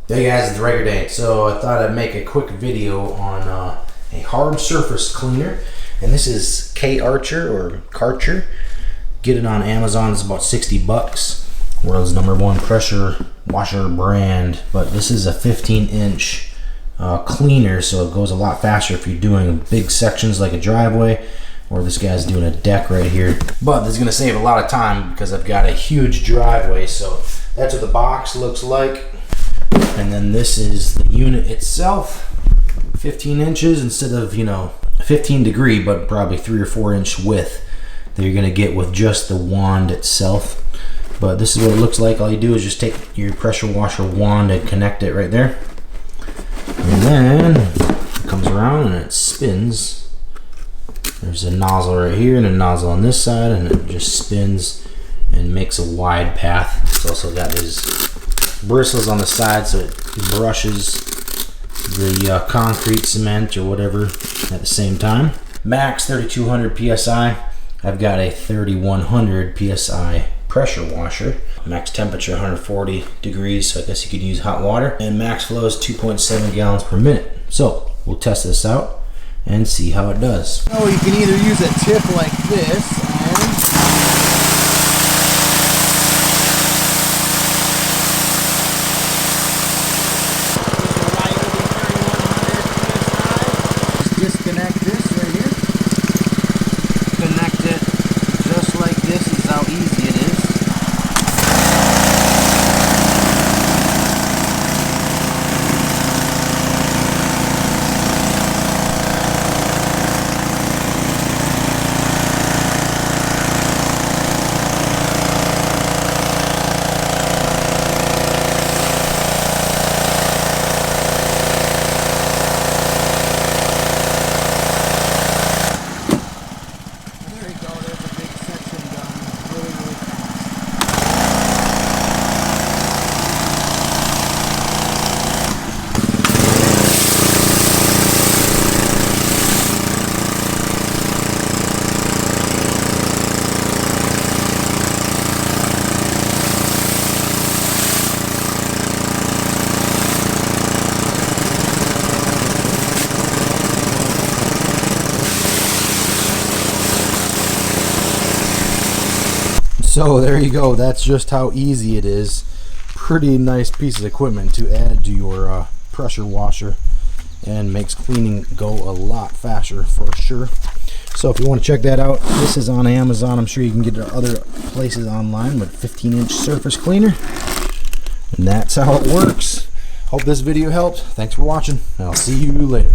Hey guys, it's Record Day. So I thought I'd make a quick video on a hard surface cleaner, and this is Karcher or Karcher. Get it on Amazon. It's about 60 bucks. World's #1 pressure washer brand, but this is a 15-inch cleaner, so it goes a lot faster if you're doing big sections like a driveway, or this guy's doing a deck right here. But this is gonna save a lot of time because I've got a huge driveway. So that's what the box looks like. And then this is the unit itself, 15 inches instead of, 15 degree, but probably 3 or 4 inch width that you're gonna get with just the wand itself. But this is what it looks like. All you do is just take your pressure washer wand and connect it right there. And then it comes around and it spins. There's a nozzle right here and a nozzle on this side, and it just spins and makes a wide path. It's also got these bristles on the side, so it brushes the concrete, cement, or whatever at the same time. Max 3200 psi. I've got a 3100 psi pressure washer. Max temperature 140 degrees, so I guess you could use hot water. And max flow is 2.7 gallons per minute. So we'll test this out and see how it does. So you can either use a tip like this disconnect this right here. Connect it just like this is how easy it is. So there you go. That's just how easy it is. Pretty nice piece of equipment to add to your pressure washer, and makes cleaning go a lot faster for sure. So if you want to check that out, this is on Amazon. I'm sure you can get it other places online, with 15-inch surface cleaner. And that's how it works. Hope this video helped. Thanks for watching, and I'll see you later.